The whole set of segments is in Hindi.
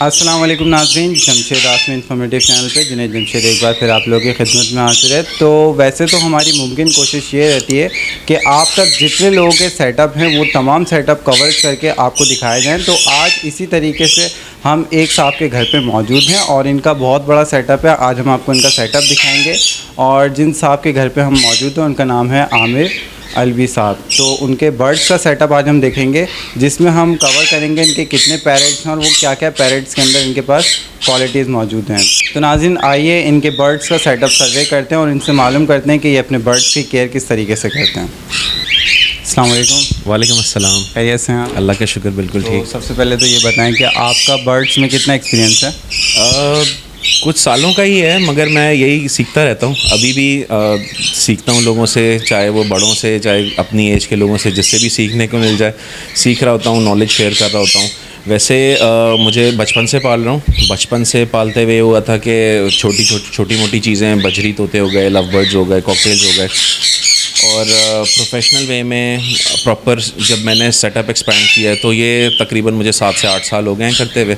अस्सलाम वालेकुम नाज़रीन, जमशेद आसमी इन्फॉर्मेटिव चैनल पे जुनैद जमशेद एक बार फिर आप लोगों की खिदमत में हाजिर है। तो वैसे तो हमारी मुमकिन कोशिश ये रहती है कि आप तक जितने लोगों के सेटअप हैं वो तमाम सेटअप कवर करके आपको दिखाए जाएं। तो आज इसी तरीके से हम एक साहब के घर पे मौजूद हैं और इनका बहुत बड़ा सेटअप है। आज हम आपको इनका सेटअप दिखाएँगे और जिन साहब के घर पर हम मौजूद हैं उनका नाम है आमिर अलवी साहब। तो उनके बर्ड्स का सेटअप आज हम देखेंगे, जिसमें हम कवर करेंगे इनके कितने पैरेट्स हैं और वो क्या क्या पैरेट्स के अंदर इनके पास क्वालिटीज़ मौजूद हैं। तो नाज़रीन आइए इनके बर्ड्स का सेटअप सर्वे करते हैं और इनसे मालूम करते हैं कि ये अपने बर्ड्स की केयर किस तरीके से करते हैं। अस्सलाम वालेकुम। वालेकुम अस्सलाम। खैरियत से हैं आप? अल्लाह का शुक्र, बिल्कुल ठीक। सबसे पहले तो ये बताएं कि आपका बर्ड्स में कितना एक्सपीरियंस है? कुछ सालों का ही है, मगर मैं यही सीखता रहता हूँ। अभी भी सीखता हूँ लोगों से, चाहे वो बड़ों से चाहे अपनी एज के लोगों से, जिससे भी सीखने को मिल जाए सीख रहा होता हूँ, नॉलेज शेयर कर रहा होता हूँ। वैसे मुझे बचपन से पाल रहा हूँ। बचपन से पालते हुए हुआ था कि छोटी मोटी चीज़ें, बजरी तोते हो गए, लव बर्ड्स हो गए, कॉकटेल्स हो गए, और प्रोफेशनल वे में प्रॉपर जब मैंने सेटअप एक्सपैंड किया है तो ये तकरीबन मुझे 7 से 8 साल हो गए हैं करते हुए।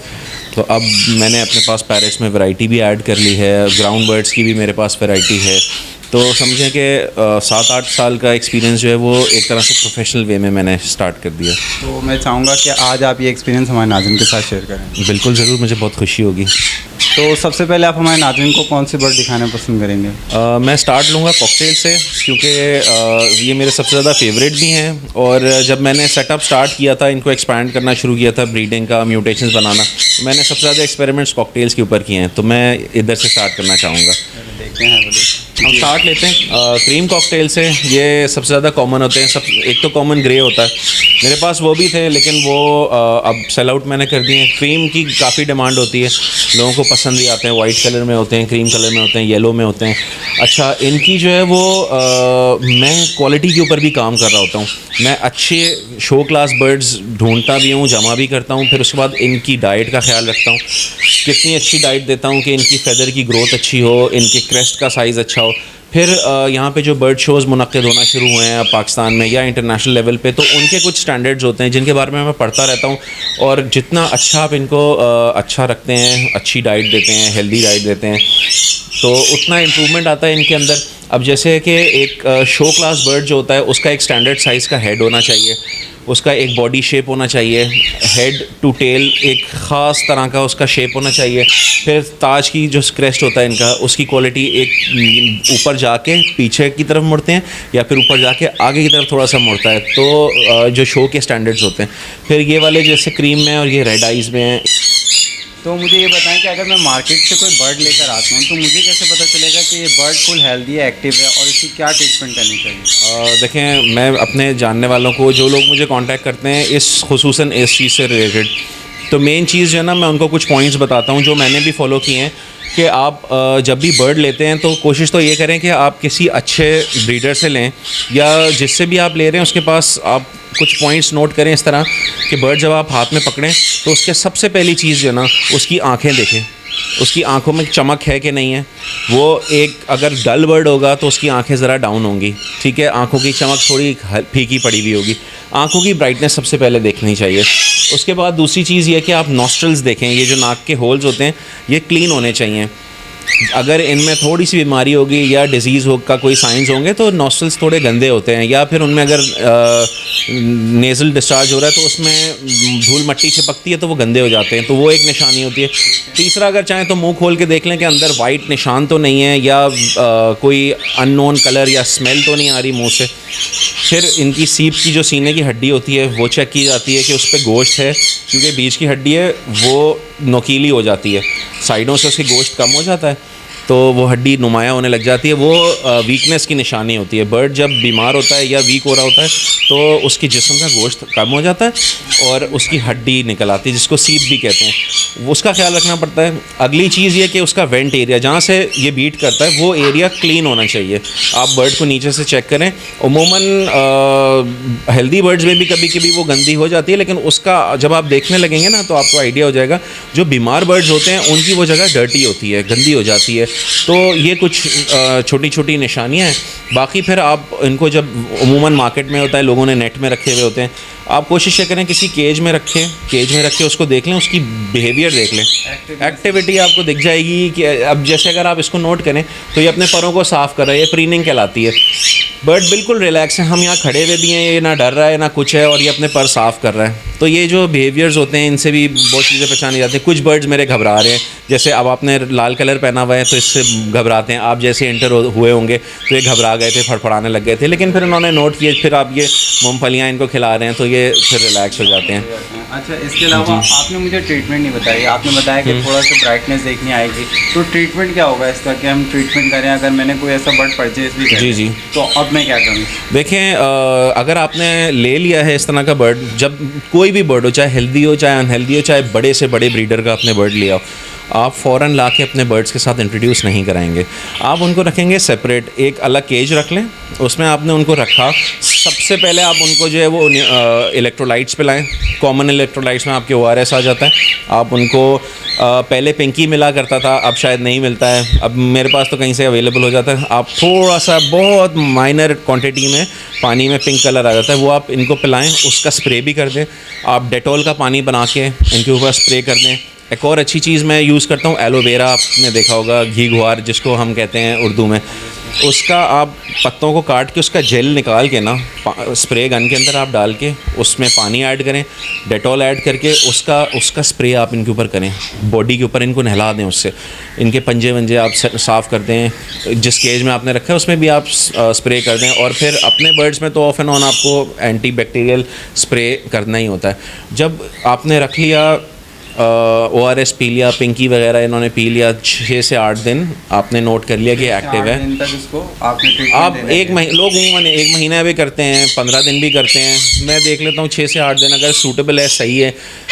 तो अब मैंने अपने पास पैरेट्स में वैरायटी भी ऐड कर ली है, ग्राउंड बर्ड्स की भी मेरे पास वैरायटी है। तो समझें कि 7-8 साल का एक्सपीरियंस जो है वो एक तरह से प्रोफेशनल वे में मैंने स्टार्ट कर दिया। तो मैं चाहूँगा कि आज आप ये एक्सपीरियंस हमारे नाज़रीन के साथ शेयर करें। बिल्कुल ज़रूर, मुझे बहुत खुशी होगी। तो सबसे पहले आप हमारे नाज़रीन को कौन सी बर्ड दिखाना पसंद करेंगे? मैं स्टार्ट लूँगा कॉकटेल से, क्योंकि ये मेरे सबसे ज़्यादा फेवरेट भी हैं। और जब मैंने सेटअप स्टार्ट किया था, इनको एक्सपैंड करना शुरू किया था, ब्रीडिंग का, म्यूटेशंस बनाना, तो मैंने सबसे ज़्यादा एक्सपेरिमेंट्स कॉकटेल्स के ऊपर किए हैं। तो मैं इधर से स्टार्ट करना चाहूँगा। देखते हैं, हम स्टार्ट लेते हैं क्रीम कॉकटेल से। ये सबसे ज़्यादा कॉमन होते हैं। एक तो कॉमन ग्रे होता है, मेरे पास वो भी थे लेकिन वो अब सेल आउट मैंने कर दिए हैं। क्रीम की काफ़ी डिमांड होती है, लोगों को पसंद भी आते हैं। वाइट कलर में होते हैं, क्रीम कलर में होते हैं, येलो में होते हैं। अच्छा, इनकी जो है वो मैं क्वालिटी के ऊपर भी काम कर रहा होता हूँ। मैं अच्छे शो क्लास बर्ड्स ढूंढता भी हूँ, जमा भी करता हूँ। फिर उसके बाद इनकी डाइट का ख्याल रखता हूँ, कितनी अच्छी डाइट देता हूँ कि इनकी फ़ेदर की ग्रोथ अच्छी हो, इनके क्रेस्ट का साइज़ अच्छा हो। फिर यहाँ पे जो बर्ड शोज़ मुनक्किद होना शुरू हुए हैं पाकिस्तान में या इंटरनेशनल लेवल पे, तो उनके कुछ स्टैंडर्ड्स होते हैं जिनके बारे में मैं पढ़ता रहता हूँ। और जितना अच्छा आप इनको अच्छा रखते हैं, अच्छी डाइट देते हैं, हेल्दी डाइट देते हैं, तो उतना इम्प्रूवमेंट आता है इनके अंदर। अब जैसे कि एक शो क्लास बर्ड जो होता है उसका एक स्टैंडर्ड साइज़ का हेड होना चाहिए, उसका एक बॉडी शेप होना चाहिए, हेड टू टेल एक ख़ास तरह का उसका शेप होना चाहिए। फिर ताज की जो क्रेस्ट होता है इनका, उसकी क्वालिटी एक ऊपर जाके पीछे की तरफ मुड़ते हैं या फिर ऊपर जाके आगे की तरफ थोड़ा सा मुड़ता है, तो जो शो के स्टैंडर्ड्स होते हैं। फिर ये वाले जैसे क्रीम में और ये रेड आइज़ में हैं। तो मुझे ये बताएं कि अगर मैं मार्केट से कोई बर्ड लेकर आता हूँ तो मुझे कैसे पता चलेगा कि ये बर्ड फुल हेल्दी है, एक्टिव है और इसकी क्या ट्रीटमेंट करनी चाहिए? देखें, मैं अपने जानने वालों को, जो लोग मुझे कांटेक्ट करते हैं इस खुसूसन इस चीज़ से रिलेटेड, तो मेन चीज़ जो है ना, मैं उनको कुछ पॉइंट्स बताता हूँ जो मैंने भी फॉलो किए हैं। कि आप जब भी बर्ड लेते हैं तो कोशिश तो ये करें कि आप किसी अच्छे ब्रीडर से लें, या जिससे भी आप ले रहे हैं उसके पास आप कुछ पॉइंट्स नोट करें इस तरह कि बर्ड जब आप हाथ में पकड़ें तो उसके सबसे पहली चीज़ जो है ना, उसकी आँखें देखें, उसकी आंखों में चमक है कि नहीं है। वो एक अगर डल बर्ड होगा तो उसकी आंखें ज़रा डाउन होंगी, ठीक है, आंखों की चमक थोड़ी फीकी पड़ी हुई होगी। आंखों की ब्राइटनेस सबसे पहले देखनी चाहिए। उसके बाद दूसरी चीज़ ये कि आप नॉस्ट्रल्स देखें, ये जो नाक के होल्स होते हैं ये क्लीन होने चाहिए। अगर इनमें थोड़ी सी बीमारी होगी या डिजीज़ का कोई साइंस होंगे तो नॉस्ट्रल्स थोड़े गंदे होते हैं, या फिर उनमें अगर नेज़ल डिस्चार्ज हो रहा है तो उसमें धूल मट्टी चिपकती है तो वो गंदे हो जाते हैं, तो वो एक निशानी होती है। तीसरा, अगर चाहें तो मुंह खोल के देख लें कि अंदर वाइट निशान तो नहीं है या कोई अननोन कलर या स्मेल तो नहीं आ रही मुंह से। फिर इनकी सीप की जो सीने की हड्डी होती है वो चेक की जाती है कि उस पर गोश्त है, क्योंकि बीच की हड्डी है वो नोकीली हो जाती है, साइडों से उसकी गोश्त कम हो जाता है तो वो हड्डी नुमाया होने लग जाती है, वो वीकनेस की निशानी होती है। बर्ड जब बीमार होता है या वीक हो रहा होता है तो उसकी जिस्म का गोश्त कम हो जाता है और उसकी हड्डी निकल आती है, जिसको सीप भी कहते हैं। उसका ख्याल रखना पड़ता है। अगली चीज़ ये कि उसका वेंट एरिया, जहाँ से ये बीट करता है, वो एरिया क्लीन होना चाहिए। आप बर्ड को नीचे से चेक करें। उमूमन हेल्दी बर्ड्स में भी कभी कभी वो गंदी हो जाती है, लेकिन उसका जब आप देखने लगेंगे ना तो आपको आइडिया हो जाएगा। जो बीमार बर्ड्स होते हैं उनकी वो जगह डर्टी होती है, गंदी हो जाती है। तो ये कुछ छोटी छोटी निशानियाँ हैं। बाकी फिर आप इनको जब उमूमन मार्केट में होता है, लोगों ने नेट में रखे हुए होते हैं, आप कोशिश ये करें किसी केज में रख के उसको देख लें, उसकी बिहेवियर देख लें, एक्टिविटी आपको दिख जाएगी कि अब जैसे अगर आप इसको नोट करें तो ये अपने परों को साफ़ कर रहा है, ये प्रीनिंग कहलाती है। बर्ड बिल्कुल रिलैक्स है, हम यहाँ खड़े हुए भी हैं, ये ना डर रहा है ना कुछ है, और ये अपने पर साफ़ कर रहा है। तो ये जो बिहेवियर्स होते हैं इनसे भी बहुत चीज़ें पहचानी जाती हैं। कुछ बर्ड्स मेरे घबरा रहे हैं, जैसे अब आपने लाल कलर पहना हुआ है तो इससे घबराते हैं, आप जैसे एंटर हुए होंगे तो ये घबरा गए थे, फड़फड़ाने लग गए थे, लेकिन फिर उन्होंने नोट किया, फिर आप ये मूंगफलियाँ इनको खिला रहे हैं तो ये फिर रिलैक्स हो जाते हैं। अच्छा, इसके अलावा आपने मुझे ट्रीटमेंट नहीं बताई, आपने बताया कि थोड़ा सा ब्राइटनेस देखनी आएगी, तो ट्रीटमेंट क्या होगा इसका, कि हम ट्रीटमेंट करें अगर मैंने कोई ऐसा बर्ड परचेज भी जी जी, तो अब मैं क्या करूँ? देखें, अगर आपने ले लिया है इस तरह का बर्ड, जब कोई भी बर्ड हो, चाहे हेल्दी हो चाहे अनहेल्दी हो, चाहे बड़े से बड़े ब्रीडर का आपने बर्ड लिया हो, आप फ़ौरन ला के अपने बर्ड्स के साथ इंट्रोड्यूस नहीं कराएंगे। आप उनको रखेंगे सेपरेट, एक अलग केज रख लें, उसमें आपने उनको रखा। सबसे पहले आप उनको जो है वो इलेक्ट्रोलाइट्स पिलाएं। कॉमन इलेक्ट्रोलाइट्स में आपके ORS आ जाता है। आप उनको पहले पिंकी मिला करता था, अब शायद नहीं मिलता है, अब मेरे पास तो कहीं से अवेलेबल हो जाता है। आप थोड़ा सा बहुत माइनर क्वांटिटी में पानी में पिंक कलर आ जाता है, वो आप इनको पिलाएं, उसका स्प्रे भी कर दें। आप डेटॉल का पानी बना के इनके ऊपर स्प्रे कर दें। एक और अच्छी चीज़ मैं यूज़ करता हूँ, एलोवेरा, आपने देखा होगा, घी गुहार जिसको हम कहते हैं उर्दू में, उसका आप पत्तों को काट के उसका जेल निकाल के ना स्प्रे गन के अंदर आप डाल के उसमें पानी ऐड करें, डेटॉल ऐड करके उसका स्प्रे आप इनके ऊपर करें, बॉडी के ऊपर इनको नहला दें, उससे इनके पंजे वंजे आप साफ़ कर दें। जिस केज में आपने रखा है उसमें भी आप स्प्रे कर दें। और फिर अपने बर्ड्स में तो ऑफ एंड ऑन आपको एंटी बैक्टीरियल स्प्रे करना ही होता है। जब आपने रख लिया, ORS पी लिया, पिंकी वगैरह इन्होंने पी लिया, 6 से 8 दिन आपने नोट कर लिया कि एक्टिव है। आप लोग उमूमन 1 महीना भी करते हैं, 15 दिन भी करते हैं, मैं देख लेता हूँ 6 से 8 दिन अगर सूटेबल है, सही है,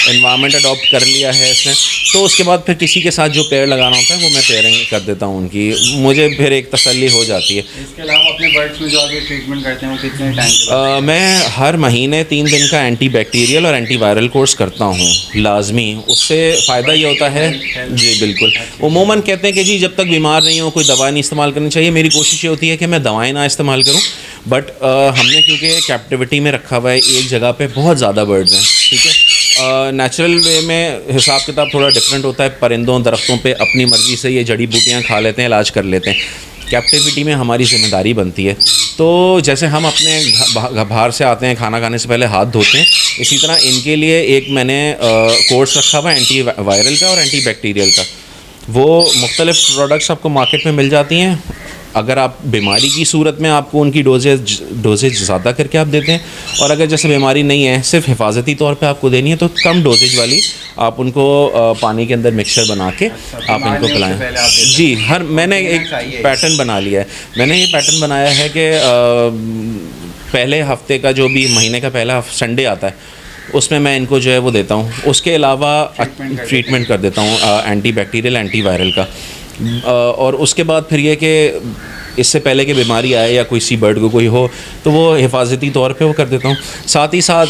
एनवायरनमेंट अडॉप्ट कर लिया है इसने, तो उसके बाद फिर किसी के साथ जो पेड़ लगाना होता है वो मैं पेयरिंग कर देता हूँ उनकी, मुझे फिर एक तसल्ली हो जाती है। इसके अलावा अपने बर्ड्स में जो आगे ट्रीटमेंट करते हैं वो कितने टाइम? मैं हर महीने 3 दिन का एंटी बैक्टीरियल और एंटी वायरल कोर्स करता हूँ लाजमी। उससे फ़ायदा ये होता है जी बिल्कुल, उमूमन कहते हैं कि जी जब तक बीमार नहीं हो कोई दवा नहीं इस्तेमाल करनी चाहिए। मेरी कोशिश ये होती है कि मैं दवाएं ना इस्तेमाल करूं, बट हमने क्योंकि कैप्टिविटी में रखा हुआ है, एक जगह पे बहुत ज़्यादा बर्ड्स हैं, ठीक है। नेचुरल वे में हिसाब किताब थोड़ा डिफरेंट होता है, परिंदों दरख्तों पे अपनी मर्ज़ी से ये जड़ी बूटियाँ खा लेते हैं, इलाज कर लेते हैं। कैप्टिविटी में हमारी ज़िम्मेदारी बनती है, तो जैसे हम अपने बाहर से आते हैं, खाना खाने से पहले हाथ धोते हैं, इसी तरह इनके लिए एक मैंने कोर्स रखा हुआ है एंटी वायरल का और एंटी बैक्टीरियल का। वो मुख्तलिफ़ प्रोडक्ट्स आपको मार्केट में मिल जाती हैं। अगर आप बीमारी की सूरत में आपको उनकी डोजेज ज़्यादा करके आप देते हैं, और अगर जैसे बीमारी नहीं है, सिर्फ हिफाजती तौर पे आपको देनी है, तो कम डोजेज वाली आप उनको पानी के अंदर मिक्सचर बना के आप इनको पिलाएं। जी, मैंने एक पैटर्न बना लिया है। मैंने ये पैटर्न बनाया है कि पहले हफ्ते का जो भी महीने का पहला संडे आता है उसमें मैं इनको जो है वो देता हूँ। उसके अलावा ट्रीटमेंट कर देता हूँ एंटी बैक्टीरियल, एंटी वायरल का। और उसके बाद फिर ये कि इससे पहले कि बीमारी आए या कोई सी बर्ड को कोई हो तो वो हिफाजती तौर पे वो कर देता हूँ। साथ ही साथ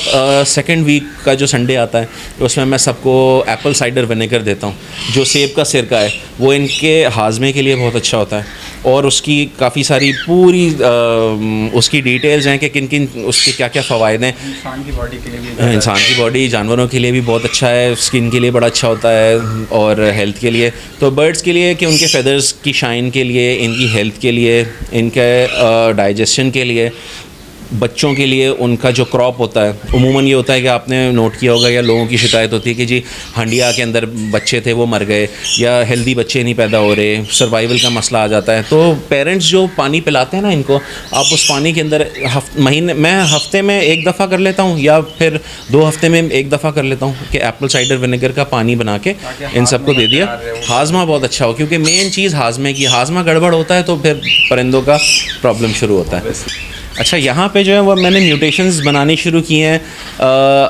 सेकंड वीक का जो संडे आता है उसमें मैं सबको एप्पल साइडर विनेगर देता हूँ, जो सेब का सिरका है, वो इनके हाजमे के लिए बहुत अच्छा होता है। और उसकी काफ़ी सारी पूरी उसकी डिटेल्स हैं कि किन किन उसके क्या क्या फ़वायद हैं। इंसान की बॉडी के लिए भी, इंसान की बॉडी, जानवरों के लिए भी बहुत अच्छा है, स्किन के लिए बड़ा अच्छा होता है और हेल्थ के लिए। तो बर्ड्स के लिए कि उनके फेदर्स की शाइन के लिए, इनकी हेल्थ के लिए, इनके डाइजेशन के लिए, बच्चों के लिए उनका जो क्रॉप होता है, उमूमन ये होता है कि आपने नोट किया होगा या लोगों की शिकायत होती है कि जी हंडिया के अंदर बच्चे थे वो मर गए, या हेल्दी बच्चे नहीं पैदा हो रहे, सर्वाइवल का मसला आ जाता है। तो पेरेंट्स जो पानी पिलाते हैं ना इनको, आप उस पानी के अंदर मैं हफ्ते में 1 दफ़ा कर लेता हूँ या फिर 2 हफ्ते में 1 दफ़ा कर लेता हूँ कि एप्पल साइडर विनेगर का पानी बना के इन सबको दे दिया। हाजमा बहुत अच्छा हो, क्योंकि मेन चीज़ हाजमे की, हाजमा गड़बड़ होता है तो फिर परिंदों का प्रॉब्लम शुरू होता है। अच्छा, यहाँ पे जो है वो मैंने म्यूटेशंस बनानी शुरू की हैं।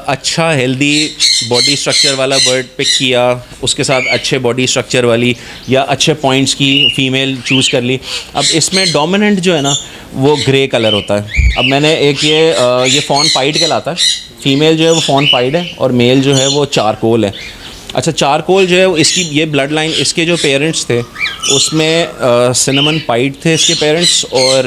अच्छा हेल्दी बॉडी स्ट्रक्चर वाला बर्ड पिक किया, उसके साथ अच्छे बॉडी स्ट्रक्चर वाली या अच्छे पॉइंट्स की फ़ीमेल चूज़ कर ली। अब इसमें डोमिनेंट जो है ना वो ग्रे कलर होता है। अब मैंने एक ये फॉन पाइड कहलाता है, फ़ीमेल जो है वो फॉन पाइड है और मेल जो है वो चारकोल है। अच्छा, चारकोल जो है इसकी ये ब्लड लाइन, इसके जो पेरेंट्स थे उसमें सिनेमन पाइड थे इसके पेरेंट्स, और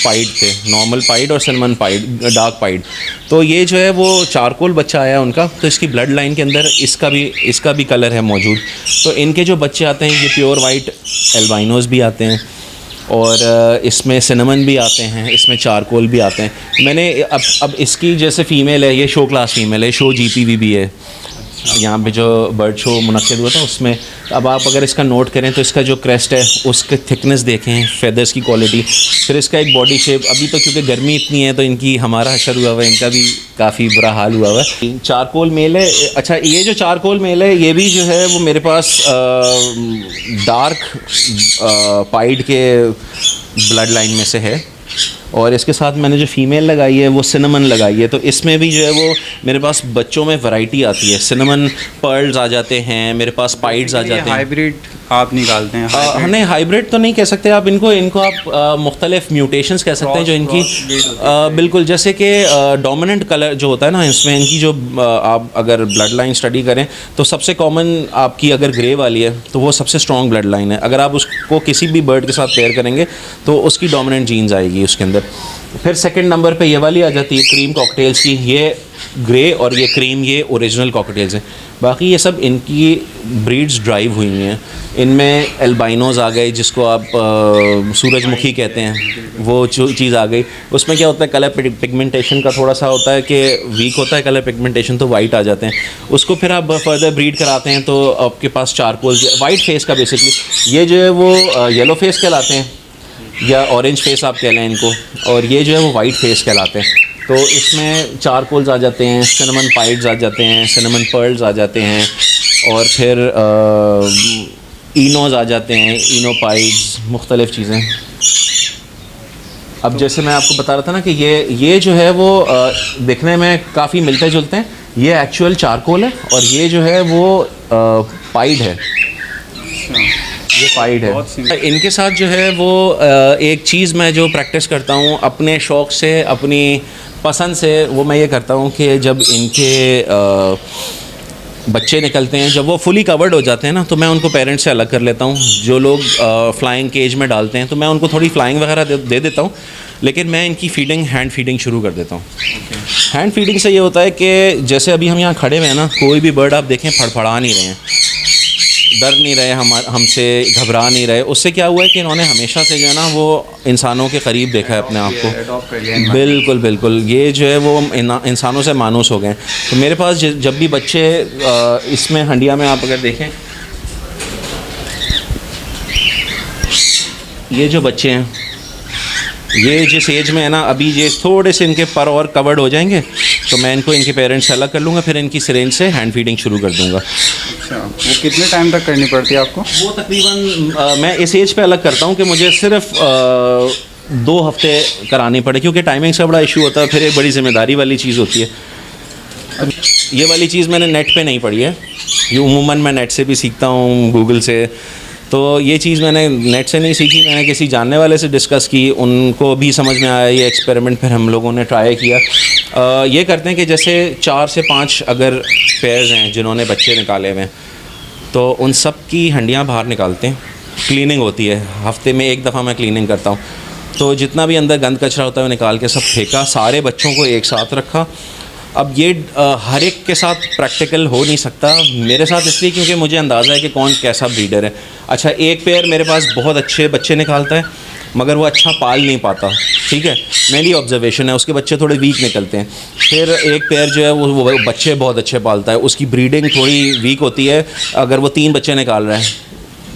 पाइड थे, नॉर्मल पाइड और सिनेमन पाइड, डार्क पाइड। तो ये जो है वो चारकोल बच्चा आया उनका, तो इसकी ब्लड लाइन के अंदर इसका भी कलर है मौजूद। तो इनके जो बच्चे आते हैं ये प्योर वाइट एल्बाइनोज भी आते हैं, और इसमें सिनेमन भी आते हैं, इसमें चारकोल भी आते हैं। मैंने अब इसकी जैसे फ़ीमेल है, ये शो क्लास फ़ीमेल है, शो GPV भी है, यहाँ पे जो बर्ड शो मुनक्किद हुआ था उसमें। अब आप अगर इसका नोट करें तो इसका जो क्रेस्ट है उसकी थिकनेस देखें, फेदर्स की क्वालिटी, फिर इसका एक बॉडी शेप। अभी तो क्योंकि गर्मी इतनी है तो इनकी हमारा हशर हुआ हुआ है, इनका भी काफ़ी बुरा हाल हुआ हुआ है। चारकोल मेल है। अच्छा, ये जो चारकोल मेल है ये भी जो है वो मेरे पास डार्क पाइड के ब्लड लाइन में से है, और इसके साथ मैंने जो फ़ीमेल लगाई है वो सिनेमन लगाई है। तो इसमें भी जो है वो मेरे पास बच्चों में वैरायटी आती है, सिनेमन पर्ल्स आ जाते हैं, मेरे पास पाइड्स आ जाते हैं। हाइब्रिड आप निकालते हैं? नहीं, हाइब्रिड तो नहीं कह सकते आप इनको आप मुख्तलिफ म्यूटेशंस कह सकते हैं जो इनकी बिल्कुल, जैसे कि डोमिनेंट कलर जो होता है ना इसमें, इनकी जो आप अगर ब्लड लाइन स्टडी करें तो सबसे कॉमन आपकी अगर ग्रे वाली है तो वो सबसे स्ट्रॉन्ग ब्लड लाइन है। अगर आप उसको किसी भी बर्ड के साथ पेयर करेंगे तो उसकी डोमिनेंट जीन्स आएगी उसके अंदर। फिर सेकंड नंबर पे ये वाली आ जाती है क्रीम कॉकटेल्स की, ये ग्रे और ये क्रीम, ये ओरिजिनल कॉकटेल्स हैं। बाकी ये सब इनकी ब्रीड्स ड्राइव हुई हैं। इनमें एल्बाइनोज आ गए जिसको आप सूरजमुखी कहते हैं, वो चीज़ आ गई। उसमें क्या होता है, कलर पिगमेंटेशन का थोड़ा सा होता है कि वीक होता है कलर पिगमेंटेशन, तो वाइट आ जाते हैं। उसको फिर आप फर्दर ब्रीड कराते हैं तो आपके पास चारकोल वाइट फेस का बेसिकली, ये जो है वो येलो फेस कहलाते हैं या ऑरेंज फेस आप कह लें इनको, और ये जो है वो वाइट फेस कहलाते हैं। तो इसमें चारकोल्स आ जाते हैं, सिनेमन पाइड्स आ जाते हैं, सिनेमन पर्ल्स आ जाते हैं, और फिर इनोज आ जाते हैं, इनोपाइड्स, मुख्तलिफ़ चीज़ें। अब जैसे मैं आपको बता रहा था ना कि ये जो है वो दिखने में काफ़ी मिलते जुलते हैं। ये एक्चुअल चारकोल है और ये जो है वो पाइड है, ये पाइड है। इनके साथ जो है वो एक चीज़ मैं जो प्रैक्टिस करता हूँ अपने शौक़ से, अपनी पसंद से, वो मैं ये करता हूँ कि जब इनके बच्चे निकलते हैं, जब वो फुली कवर्ड हो जाते हैं ना, तो मैं उनको पेरेंट्स से अलग कर लेता हूँ। जो लोग फ्लाइंग केज में डालते हैं तो मैं उनको थोड़ी फ्लाइंग वगैरह दे देता हूँ, लेकिन मैं इनकी फीडिंग हैंड फीडिंग शुरू कर देता हूँ। हैंड फीडिंग से ये होता है कि जैसे अभी हम यहाँ खड़े हुए हैं ना, कोई भी बर्ड आप देखें फड़फड़ा नहीं रहे हैं, डर नहीं रहे, हमसे घबरा नहीं रहे। उससे क्या हुआ है कि इन्होंने हमेशा से जो है ना वो इंसानों के करीब देखा है अपने आप को। बिल्कुल बिल्कुल, ये जो है वो इंसानों से मानूस हो गए। तो मेरे पास जब भी बच्चे इसमें हंडिया में आप अगर देखें, ये जो बच्चे हैं ये जिस एज में है ना, अभी ये थोड़े से इनके पर और कवर्ड हो जाएंगे तो मैं इनको इनके पेरेंट्स से अलग कर लूँगा, फिर इनकी सिरेंज से हैंड फीडिंग शुरू कर दूँगा। अच्छा, वो कितने टाइम तक करनी पड़ती है आपको? वो तकरीबन मैं इस एज पे अलग करता हूँ कि मुझे सिर्फ 2 हफ्ते करानी पड़े, क्योंकि टाइमिंग से बड़ा इशू होता है, फिर एक बड़ी ज़िम्मेदारी वाली चीज़ होती है। अब ये वाली चीज़ मैंने नेट पे नहीं पढ़ी है, ये उमूमन मैं नेट से भी सीखता हूँ, गूगल से। तो ये चीज़ मैंने नेट से नहीं सीखी, मैंने किसी जानने वाले से डिस्कस की, उनको भी समझ में आया ये एक्सपेरिमेंट, फिर हम लोगों ने ट्राई किया। ये करते हैं कि जैसे 4 से 5 अगर पेयर्स हैं जिन्होंने बच्चे निकाले हुए हैं, तो उन सब की हंडियाँ बाहर निकालते हैं, क्लीनिंग होती है, हफ्ते में 1 दफ़ा मैं क्लीनिंग करता हूँ। तो जितना भी अंदर गंद कचरा होता है वो निकाल के सब फेंका, सारे बच्चों को एक साथ रखा। अब ये हर एक के साथ प्रैक्टिकल हो नहीं सकता, मेरे साथ इसलिए क्योंकि मुझे अंदाज़ा है कि कौन कैसा ब्रीडर है। अच्छा, एक पेयर मेरे पास बहुत अच्छे बच्चे निकालता है मगर वो अच्छा पाल नहीं पाता, ठीक है, मेरी ऑब्जर्वेशन है, उसके बच्चे थोड़े वीक निकलते हैं। फिर एक पेयर जो है वो बच्चे बहुत अच्छे पालता है, उसकी ब्रीडिंग थोड़ी वीक होती है, अगर वो 3 बच्चे निकाल रहा है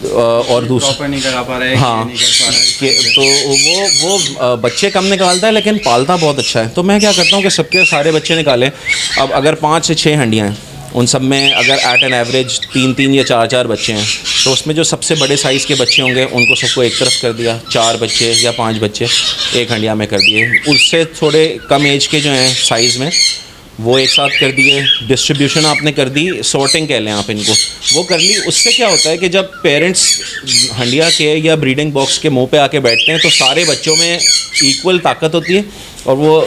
और दूसरा नहीं करा पा रहा है, हाँ, नहीं कर पा रहा है, तो वो बच्चे कम निकालता है लेकिन पालता बहुत अच्छा है। तो मैं क्या करता हूँ कि सबके सारे बच्चे निकालें। अब अगर 5 से 6 हंडियाँ हैं, उन सब में अगर एट एन एवरेज 3-3 या 4-4 बच्चे हैं, तो उसमें जो सबसे बड़े साइज़ के बच्चे होंगे उनको सबको एक तरफ कर दिया, 4 बच्चे या 5 बच्चे एक हंडिया में कर दिए। उससे थोड़े कम एज के जो हैं साइज़ में वो एक साथ कर दिए। डिस्ट्रीब्यूशन आपने कर दी, सॉर्टिंग कह लें आप इनको, वो कर ली। उससे क्या होता है कि जब पेरेंट्स हंडिया के या ब्रीडिंग बॉक्स के मुंह पे आके बैठते हैं तो सारे बच्चों में इक्वल ताकत होती है और वो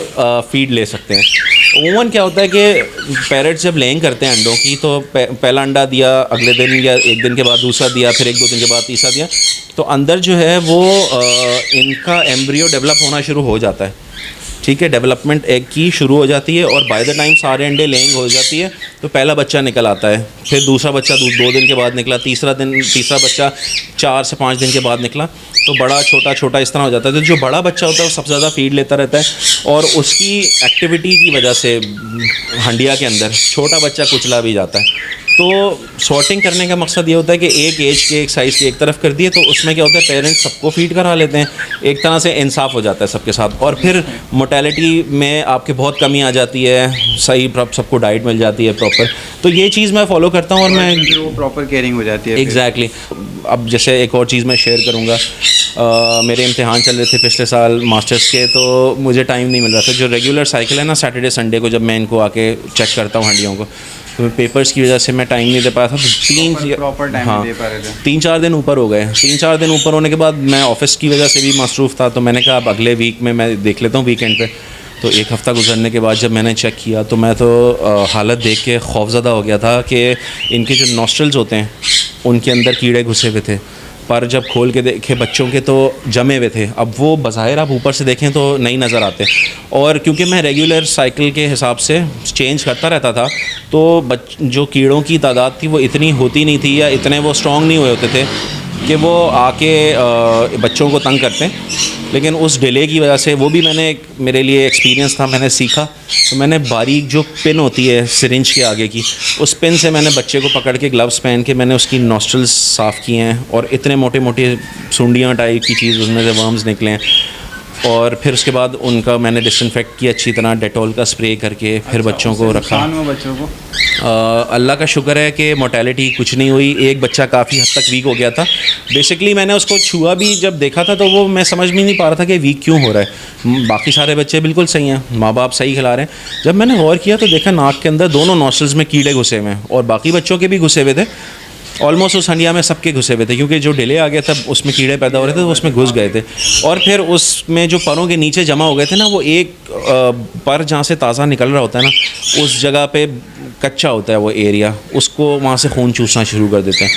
फीड ले सकते हैं। ओवन क्या होता है कि पैरेट्स जब लेइंग करते हैं अंडों की, तो पहला अंडा दिया, अगले दिन या एक दिन के बाद दूसरा दिया, फिर 1-2 दिन के बाद तीसरा दिया, तो अंदर जो है वो इनका एम्ब्रियो डेवलप होना शुरू हो जाता है। ठीक है, डेवलपमेंट एग की शुरू हो जाती है और बाय द टाइम सारे अंडे लेइंग हो जाती है तो पहला बच्चा निकल आता है, फिर दूसरा बच्चा 2 दिन के बाद निकला, तीसरा बच्चा 4 से 5 दिन के बाद निकला, तो बड़ा छोटा छोटा इस तरह हो जाता है। तो जो बड़ा बच्चा होता है वो सबसे ज़्यादा फीड लेता रहता है और उसकी एक्टिविटी की वजह से हंडिया के अंदर छोटा बच्चा कुचला भी जाता है। तो सॉर्टिंग करने का मकसद ये होता है कि एक एज के एक साइज़ के एक तरफ कर दिए तो उसमें क्या होता है, पेरेंट्स सबको फीड करा लेते हैं, एक तरह से इंसाफ हो जाता है सबके साथ, और फिर मोर्टेलिटी में आपके बहुत कमी आ जाती है, सही सबको डाइट मिल जाती है प्रॉपर। तो ये चीज़ मैं फॉलो करता हूँ और मैं वो प्रॉपर केयरिंग हो जाती है। एग्जैक्टली। अब जैसे एक और चीज़ मैं शेयर करूँगा, मेरे इम्तिहान चल रहे थे पिछले साल मास्टर्स के, तो मुझे टाइम नहीं मिल रहा था। जो रेगुलर साइकिल है ना, सैटरडे संडे को जब मैं इनको आके चेक करता हूँ हंडियों को, तो पेपर्स की वजह से मैं टाइम नहीं दे पाया था। तो 3-4 दिन ऊपर हो गए। 3-4 दिन ऊपर होने के बाद मैं ऑफिस की वजह से भी मसरूफ़ था, तो मैंने कहा अब अगले वीक में मैं देख लेता हूँ वीकेंड पे। तो 1 हफ़्ता गुजरने के बाद जब मैंने चेक किया तो मैं तो हालत देख के खौफज़दा हो गया था कि इनके जो नॉस्ट्रल्स होते हैं उनके अंदर कीड़े घुसे हुए थे, पर जब खोल के देखे बच्चों के तो जमे हुए थे। अब वो बज़ाहिर आप ऊपर से देखें तो नहीं नज़र आते, और क्योंकि मैं रेगुलर साइकिल के हिसाब से चेंज करता रहता था तो जो कीड़ों की तादाद थी वो इतनी होती नहीं थी या इतने वो स्ट्रॉन्ग नहीं हुए होते थे कि वो आके बच्चों को तंग करते हैं। लेकिन उस डिले की वजह से वो भी मेरे लिए एक्सपीरियंस था, मैंने सीखा। तो मैंने बारीक जो पिन होती है सिरिंज के आगे की, उस पिन से मैंने बच्चे को पकड़ के ग्लव्स पहन के मैंने उसकी नॉस्ट्रल्स साफ़ किए हैं, और इतने मोटे मोटे सुंडियाँ टाइप की चीज़ उसमें से वर्म्स निकले हैं। और फिर उसके बाद उनका मैंने डिसइंफेक्ट किया अच्छी तरह, डेटॉल का स्प्रे करके, फिर बच्चों को रखा। बच्चों को अल्लाह का शुक्र है कि मोर्टेलिटी कुछ नहीं हुई। एक बच्चा काफ़ी हद तक वीक हो गया था। बेसिकली मैंने उसको छुआ भी जब देखा था तो वो मैं समझ में नहीं पा रहा था कि वीक क्यों हो रहा है। बाकी सारे बच्चे बिल्कुल सही हैं, माँ बाप सही खिला रहे हैं। जब मैंने गौर किया तो देखा नाक के अंदर दोनों नॉस्ट्रल्स में कीड़े घुसे हुए हैं, और बाकी बच्चों के भी घुसे हुए थे। ऑलमोस्ट उस हंडिया में सबके घुसे हुए थे, क्योंकि जो डिले आ गया था उसमें कीड़े पैदा हो रहे थे तो उसमें घुस गए थे। और फिर उसमें जो परों के नीचे जमा हो गए थे ना, वो एक पर जहाँ से ताज़ा निकल रहा होता है ना, उस जगह पे कच्चा होता है वो एरिया, उसको वहाँ से खून चूसना शुरू कर देते हैं।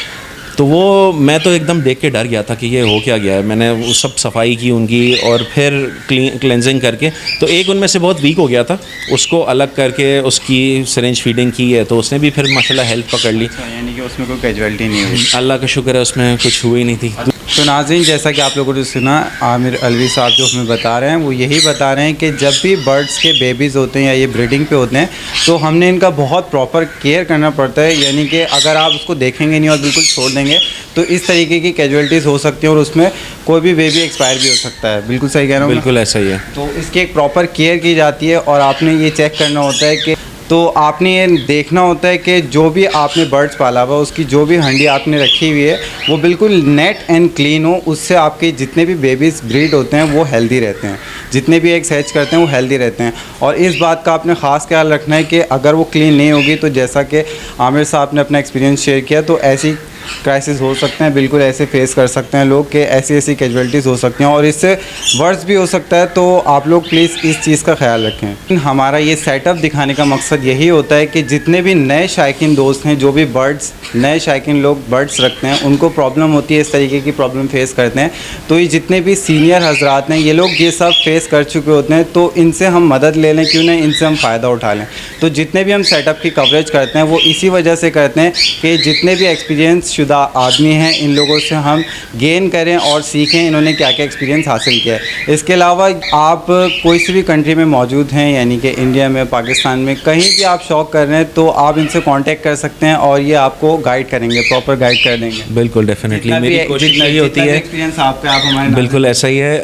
तो वो मैं तो एकदम देख के डर गया था कि ये हो क्या गया है। मैंने वो सब सफाई की उनकी, और फिर क्लेंजिंग करके, तो एक उनमें से बहुत वीक हो गया था, उसको अलग करके उसकी सिरिंज फीडिंग की है, तो उसने भी फिर माशाल्लाह हेल्थ पकड़ ली। यानी कि उसमें कोई कैजुअलिटी नहीं हुई। अल्लाह का शुक्र है उसमें कुछ हुई नहीं थी। तो नाज़रीन, जैसा कि आप लोगों ने सुना, आमिर अलवी साहब जो हमें बता रहे हैं वो यही बता रहे हैं कि जब भी बर्ड्स के बेबीज़ होते हैं या ये ब्रीडिंग पे होते हैं तो हमने इनका बहुत प्रॉपर केयर करना पड़ता है। यानी कि अगर आप उसको देखेंगे नहीं और बिल्कुल छोड़ देंगे तो इस तरीके की कैजुअलिटीज़ हो सकती हैं और उसमें कोई भी बेबी एक्सपायर भी हो सकता है। बिल्कुल सही कह रहा हूँ? बिल्कुल ऐसा ही है। तो इसकी एक प्रॉपर केयर की जाती है, और आपने ये चेक करना होता है कि तो आपने ये देखना होता है कि जो भी आपने बर्ड्स पाला हुआ उसकी जो भी हंडी आपने रखी हुई है वो बिल्कुल नेट एंड क्लीन हो। उससे आपके जितने भी बेबीज़ ब्रीड होते हैं वो हेल्दी रहते हैं, जितने भी एग्स हैच करते हैं वो हेल्दी रहते हैं। और इस बात का आपने ख़ास ख्याल रखना है कि अगर वो क्लीन नहीं होगी तो जैसा कि आमिर साहब ने अपना एक्सपीरियंस शेयर किया, तो ऐसी क्राइसिस हो सकते हैं, बिल्कुल ऐसे फेस कर सकते हैं लोग कि ऐसी कैजुअलिटीज़ हो सकती हैं और इससे वर्स भी हो सकता है। तो आप लोग प्लीज़ इस चीज़ का ख्याल रखें। हमारा ये सेटअप दिखाने का मकसद यही होता है कि जितने भी नए शायकीन दोस्त हैं, जो भी बर्ड्स नए शायकीन लोग बर्ड्स रखते हैं, उनको प्रॉब्लम होती है, इस तरीके की प्रॉब्लम फेस करते हैं, तो ये जितने भी सीनियर हजरात हैं ये लोग ये सब फेस कर चुके होते हैं, तो इनसे हम मदद ले लें, क्यों नहीं, इनसे हम फ़ायदा उठा लें। तो जितने भी हम सेटअप की कवरेज करते हैं वो इसी वजह से करते हैं कि जितने भी एक्सपीरियंस शुदा आदमी हैं इन लोगों से हम गेन करें और सीखें इन्होंने क्या क्या एक्सपीरियंस हासिल किया है। इसके अलावा आप कोई सी भी कंट्री में मौजूद हैं, यानी कि इंडिया में, पाकिस्तान में, कहीं भी आप शौक़ कर रहे हैं तो आप इनसे कांटेक्ट कर सकते हैं और ये आपको गाइड करेंगे, प्रॉपर गाइड कर देंगे। बिल्कुल, डेफिनेटली मेरी कोशिश यही होती है। एक्सपीरियंस आपका, आप हमारे बिल्कुल ऐसा ही है,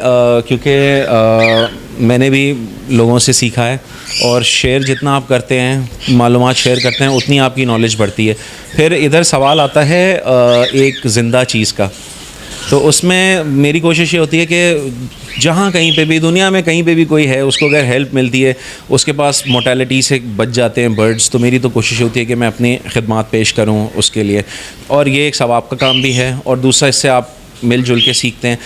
क्योंकि मैंने भी लोगों से सीखा है, और शेयर जितना आप करते हैं, मालूमात शेयर करते हैं, उतनी आपकी नॉलेज बढ़ती है। फिर इधर सवाल आता है एक ज़िंदा चीज़ का, तो उसमें मेरी कोशिश ये होती है कि जहाँ कहीं पे भी दुनिया में कहीं पे भी कोई है, उसको अगर हेल्प मिलती है, उसके पास मोर्टेलिटी से बच जाते हैं बर्ड्स, तो मेरी तो कोशिश होती है कि मैं अपनी खिदमत पेश करूँ उसके लिए। और ये एक सवाब का काम भी है, और दूसरा इससे आप मिलजुल के सीखते हैं।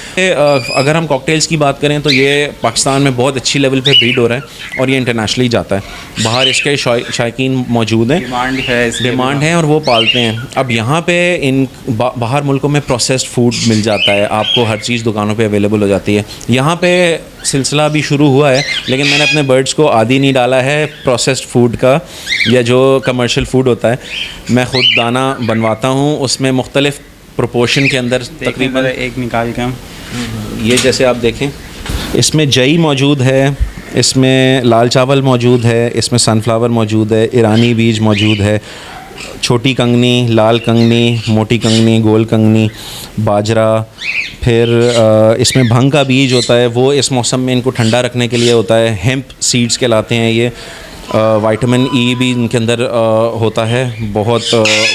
अगर हम कॉकटेल्स की बात करें तो ये पाकिस्तान में बहुत अच्छी लेवल पे ब्रीड हो रहा है और ये इंटरनेशनली जाता है। बाहर इसके शायकीन मौजूद हैं, डिमांड है और वो पालते हैं। अब यहाँ पे इन बाहर मुल्कों में प्रोसेस्ड फूड मिल जाता है, आपको हर चीज़ दुकानों पे अवेलेबल हो जाती है। यहाँ पे सिलसिला भी शुरू हुआ है, लेकिन मैंने अपने बर्ड्स को आदी नहीं डाला है प्रोसेस्ड फूड का या जो कमर्शियल फ़ूड होता है। मैं ख़ुद दाना बनवाता हूँ, उसमें मुख्तलिफ़ प्रोपोर्शन के अंदर तकरीबन एक निकाल के हम ये जैसे आप देखें, इसमें जई मौजूद है, इसमें लाल चावल मौजूद है, इसमें सनफ्लावर मौजूद है, ईरानी बीज मौजूद है, छोटी कंगनी, लाल कंगनी, मोटी कंगनी, गोल कंगनी, बाजरा, फिर इसमें भंग का बीज होता है, वो इस मौसम में इनको ठंडा रखने के लिए होता है। हेम्प सीड्स कहलाते हैं ये। विटामिन ई भी इनके अंदर होता है बहुत।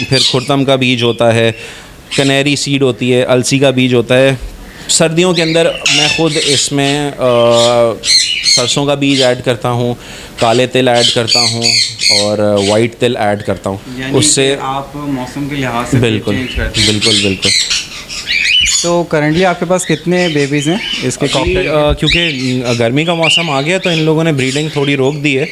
फिर खुर्तम का बीज होता है, कनेरी सीड होती है, अलसी का बीज होता है। सर्दियों के अंदर मैं ख़ुद इसमें सरसों का बीज ऐड करता हूँ, काले तिल ऐड करता हूँ और वाइट तिल ऐड करता हूँ। उससे आप मौसम के लिहाज से बिल्कुल बिल्कुल बिल्कुल। तो करंटली आपके पास कितने बेबीज़ हैं इसके कॉकटेल? क्योंकि गर्मी का मौसम आ गया तो इन लोगों ने ब्रीडिंग थोड़ी रोक दी है।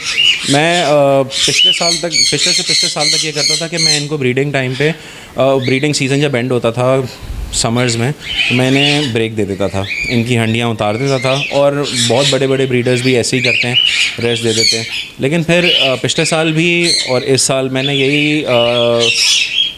मैं पिछले साल तक ये करता था कि मैं इनको ब्रीडिंग टाइम पे ब्रीडिंग सीज़न जब एंड होता था समर्स में, तो मैंने ब्रेक दे देता था, इनकी हंडियाँ उतार देता था। और बहुत बड़े बड़े ब्रीडर्स भी ऐसे ही करते हैं, रेस्ट दे देते हैं। लेकिन फिर पिछले साल भी और इस साल मैंने यही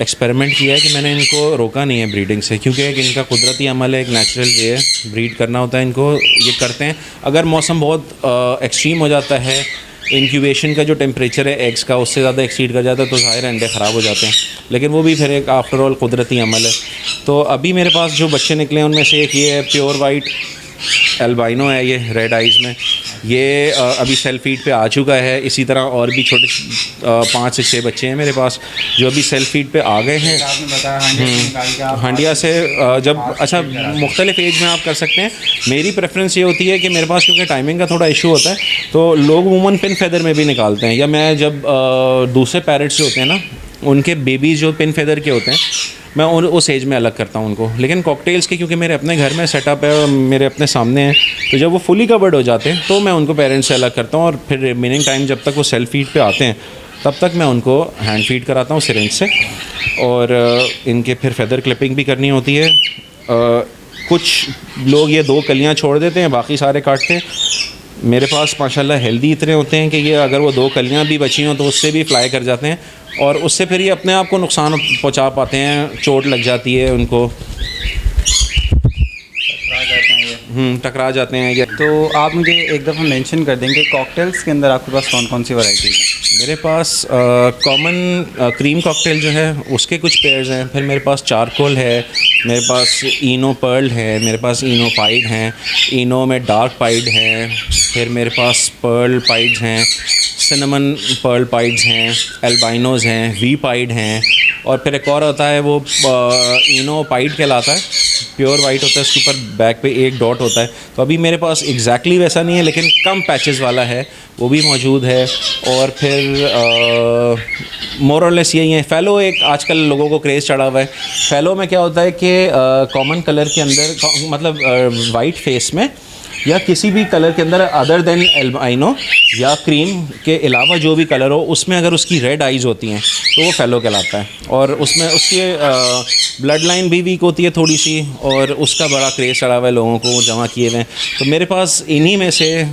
एक्सपेरिमेंट किया है कि मैंने इनको रोका नहीं है ब्रीडिंग से, क्योंकि एक इनका कुदरती अमल है, एक नेचुरल वे है, ब्रीड करना होता है इनको, ये करते हैं। अगर मौसम बहुत एक्सट्रीम हो जाता है, इंक्यूबेशन का जो टेम्परेचर है एग्स का उससे ज़्यादा एक्सीड कर जाता है, तो ज़ाहिर अंडे ख़राब हो जाते हैं। लेकिन वो भी फिर एक आफ्टर ऑल कुदरती अमल है। तो अभी मेरे पास जो बच्चे निकले हैं उनमें से एक ये है, प्योर वाइट एल्बाइनो है ये, रेड आइज़ में। ये अभी सेल्फ फीड पे आ चुका है। इसी तरह और भी छोटे 5 से 6 बच्चे हैं मेरे पास जो अभी सेल्फ फीड पे आ गए हैं। हंडिया से जब अच्छा मुख्तलिफ एज में आप कर सकते हैं। मेरी प्रेफरेंस ये होती है कि मेरे पास क्योंकि टाइमिंग का थोड़ा इशू होता है, तो लोग अमूमन पिन फेदर में भी निकालते हैं, या मैं जब दूसरे पैरेट्स जो होते हैं ना उनके बेबीज़ जो पिन फेदर के होते हैं मैं उस एज में अलग करता हूँ उनको। लेकिन कॉकटेल्स के क्योंकि मेरे अपने घर में सेटअप है और मेरे अपने सामने है, तो जब वो फुली कवर्ड हो जाते हैं तो मैं उनको पेरेंट्स से अलग करता हूँ। और फिर रिमेनिंग टाइम जब तक वो सेल्फ फीड पे आते हैं तब तक मैं उनको हैंड फीड कराता हूँ सिरिंज से। और इनके फिर फेदर क्लिपिंग भी करनी होती है। कुछ लोग ये 2 कलियाँ छोड़ देते हैं, बाकी सारे काटते हैं। मेरे पास माशाल्लाह हेल्दी इतने होते हैं कि ये अगर वो 2 कलियाँ भी बची हों तो उससे भी फ्लाई कर जाते हैं, और उससे फिर ये अपने आप को नुकसान पहुंचा पाते हैं, चोट लग जाती है उनको, टकरा जाते हैं ये। तो आप मुझे एक दफ़ा मेंशन कर देंगे कॉकटेल्स के अंदर आपके पास कौन कौन सी वैरायटीज़ हैं? मेरे पास कॉमन क्रीम कॉकटेल जो है उसके कुछ पेयर्स हैं। फिर मेरे पास चारकोल है, मेरे पास इनो पर्ल है, मेरे पास इनो पाइड हैं, इनो में डार्क पाइड है, फिर मेरे पास पर्ल पाइड्स हैं, सिनेमन पर्ल पाइड्स हैं, एल्बाइनोज़ हैं, वी पाइड हैं, और फिर एक और होता है वो इनो पाइड कहलाता है, प्योर वाइट होता है, उसके ऊपर बैक पे एक डॉट होता है। तो अभी मेरे पास एग्जैक्टली वैसा नहीं है लेकिन कम पैचेस वाला है, वो भी मौजूद है। और फिर मोर और लेस यही है। फेलो एक आजकल लोगों को क्रेज़ चढ़ा हुआ है। फेलो में क्या होता है कि कॉमन कलर के अंदर मतलब वाइट फेस में या किसी भी कलर के अंदर अदर देन एल्बाइनो या क्रीम के अलावा जो भी कलर हो उसमें अगर उसकी रेड आइज़ होती हैं तो वो फेलो कहलाता है। और उसमें उसकी ब्लड लाइन भी वीक होती है थोड़ी सी, और उसका बड़ा क्रेज़ चढ़ा हुआ है, लोगों को जमा किए हुए हैं। तो मेरे पास इन्हीं में से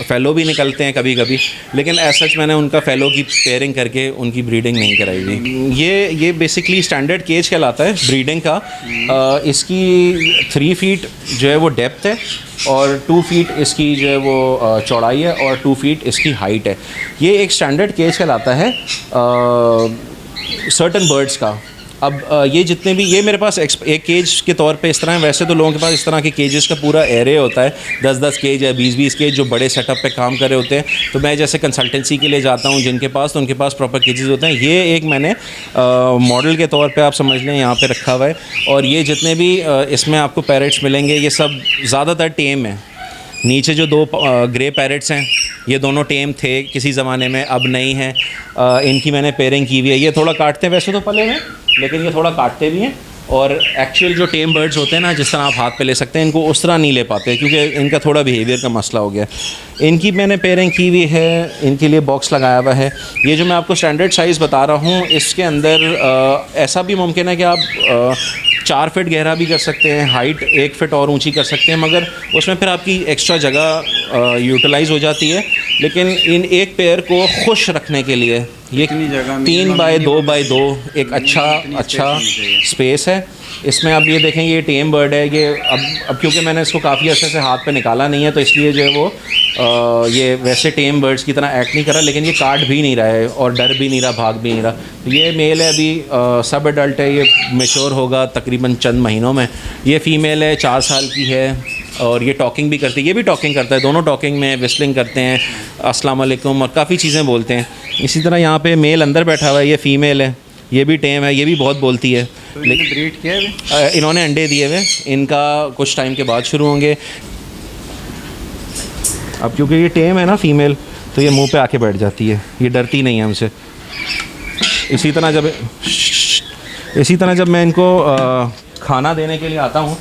फेलो भी निकलते हैं कभी कभी, लेकिन एज सच मैंने उनका फेलो की पेयरिंग करके उनकी ब्रीडिंग नहीं कराई थी। ये बेसिकली स्टैंडर्ड केज कहलाता है ब्रीडिंग का। इसकी 3 फीट जो है वो डेप्थ है और 2 फीट इसकी जो है वो चौड़ाई है और 2 फीट इसकी हाइट है। ये एक स्टैंडर्ड केज कहलाता है सर्टन बर्ड्स का। अब ये जितने भी ये मेरे पास एक केज के तौर पे इस तरह है। वैसे तो लोगों के पास इस तरह के केजेस का पूरा एरे होता है, 10-10 केज या 20-20 केज जो बड़े सेटअप पे काम कर रहे होते हैं। तो मैं जैसे कंसल्टेंसी के लिए जाता हूँ जिनके पास, तो उनके पास प्रॉपर केजेस होते हैं। ये एक मैंने मॉडल के तौर पे आप समझ लें यहाँ पे रखा हुआ है। और ये जितने भी इसमें आपको पैरेट्स मिलेंगे ये सब ज़्यादातर टेम है। नीचे जो 2 ग्रे पैरेट्स हैं ये दोनों टेम थे किसी ज़माने में, अब नहीं हैं। इनकी मैंने पेयरिंग की हुई है। ये थोड़ा काटते हैं, वैसे तो पले हैं लेकिन ये थोड़ा काटते भी हैं। और एक्चुअल जो टेम बर्ड्स होते हैं ना, जिस तरह आप हाथ पे ले सकते हैं, इनको उस तरह नहीं ले पाते क्योंकि इनका थोड़ा बिहेवियर का मसला हो गया। इनकी मैंने पेयरिंग की हुई है, इनके लिए बॉक्स लगाया हुआ है। ये जो मैं आपको स्टैंडर्ड साइज़ बता रहा हूँ, इसके अंदर ऐसा भी मुमकिन है कि आप 4 फीट गहरा भी कर सकते हैं, हाइट 1 फीट और ऊंची कर सकते हैं, मगर उसमें फिर आपकी एक्स्ट्रा जगह यूटिलाइज़ हो जाती है। लेकिन इन एक पेयर को खुश रखने के लिए ये 3 बाय 2 बाय 2 एक अच्छा स्पेस है। इसमें अब ये देखें, ये टेम बर्ड है। ये अब क्योंकि मैंने इसको काफ़ी अर्से से हाथ पे निकाला नहीं है, तो इसलिए जो है वो ये वैसे टेम बर्ड्स की तरह एक्ट नहीं कर रहा, लेकिन ये काट भी नहीं रहा है और डर भी नहीं रहा, भाग भी नहीं रहा। तो ये मेल है, अभी सब एडल्ट है, ये मैच्योर होगा तकरीबन चंद महीनों में। ये फ़ीमेल है, 4 साल की है और ये टॉकिंग भी करती है, ये भी टॉकिंग करता है, दोनों टॉकिंग में विस्लिंग करते हैं, अस्सलाम वालेकुम और काफ़ी चीज़ें बोलते हैं। इसी तरह यहाँ पे मेल अंदर बैठा हुआ है, ये फ़ीमेल है, ये भी टेम है, ये भी बहुत बोलती है। तो इन्होंने ब्रीड किया है? इन्होंने अंडे दिए हुए, इनका कुछ टाइम के बाद शुरू होंगे। अब क्योंकि ये टेम है ना फ़ीमेल, तो ये मुंह पे आके बैठ जाती है, ये डरती नहीं है हमसे। इसी तरह जब मैं इनको खाना देने के लिए आता हूँ,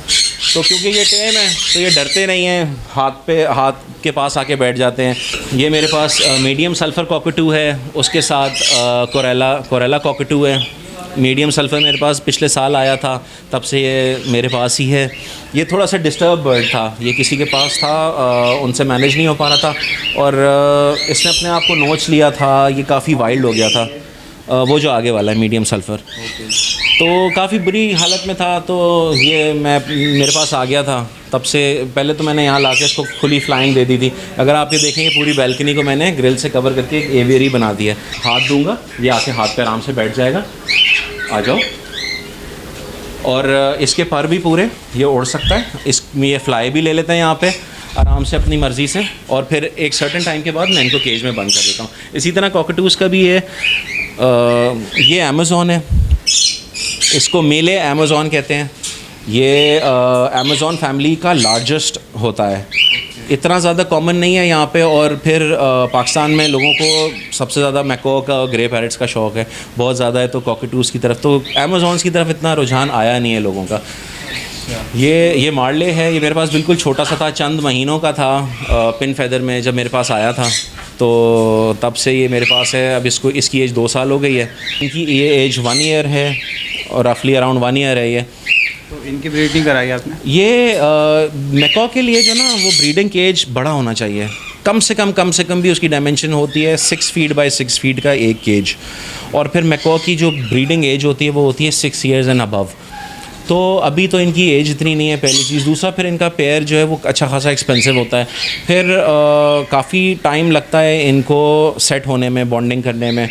तो क्योंकि ये टेम है तो ये डरते नहीं हैं, हाथ के पास आके बैठ जाते हैं। ये मेरे पास मीडियम सल्फ़र कॉकटू है, उसके साथ कोरेला कॉकटू है। मीडियम सल्फ़र मेरे पास पिछले साल आया था, तब से ये मेरे पास ही है। ये थोड़ा सा डिस्टर्ब बर्ड था, ये किसी के पास था, उनसे मैनेज नहीं हो पा रहा था और इसने अपने आप को नोच लिया था, ये काफ़ी वाइल्ड हो गया था। वो जो आगे वाला है मीडियम सल्फ़र, तो काफ़ी बुरी हालत में था, तो ये मेरे पास आ गया था। तब से पहले तो मैंने यहाँ लाके इसको खुली फ्लाइंग दे दी थी। अगर आप ये देखेंगे, पूरी बैल्कनी को मैंने ग्रिल से कवर करके एक एवियरी बना दिया है। हाथ दूंगा, ये आके हाथ पे आराम से बैठ जाएगा, आ जाओ। और इसके पर भी पूरे, ये उड़ सकता है, इसमें ये फ्लाई भी ले लेते हैं यहाँ पे आराम से अपनी मर्ज़ी से, और फिर एक सर्टेन टाइम के बाद मैं इनको केज में बंद कर देता हूँ। इसी तरह कॉकटूज़ का भी ये अमेज़ॉन है, इसको मेले अमेज़ॉन कहते हैं। ये अमेज़ॉन फैमिली का लार्जेस्ट होता है, इतना ज़्यादा कॉमन नहीं है यहाँ पे। और फिर पाकिस्तान में लोगों को सबसे ज़्यादा मैकॉक और ग्रे पैरट्स का शौक़ है, बहुत ज़्यादा है, तो कॉकटूज़ की तरफ, तो अमेज़ॉन्स की तरफ इतना रुझान आया नहीं है लोगों का। ये मार्ले है, ये मेरे पास बिल्कुल छोटा सा था, चंद महीनों का था पिन फेदर में जब मेरे पास आया था, तो तब से ये मेरे पास है। अब इसकी एज 2 साल हो गई है, इनकी ये एज 1 ईयर है और रफली अराउंड 1 ईयर है ये। तो इनकी ब्रीडिंग कराई आपने? ये मैकॉ के लिए जो ना, वो ब्रीडिंग केज बड़ा होना चाहिए, कम से कम भी उसकी डायमेंशन होती है 6 फीट बाय 6 फीट का एक केज। और फिर मैकॉ की जो ब्रीडिंग एज होती है वो होती है 6 ईयर्स एंड अबव। तो अभी तो इनकी एज इतनी नहीं है, पहली चीज़। दूसरा, फिर इनका पेयर जो है वो अच्छा खासा एक्सपेंसिव होता है, फिर काफ़ी टाइम लगता है इनको सेट होने में, बॉन्डिंग करने में।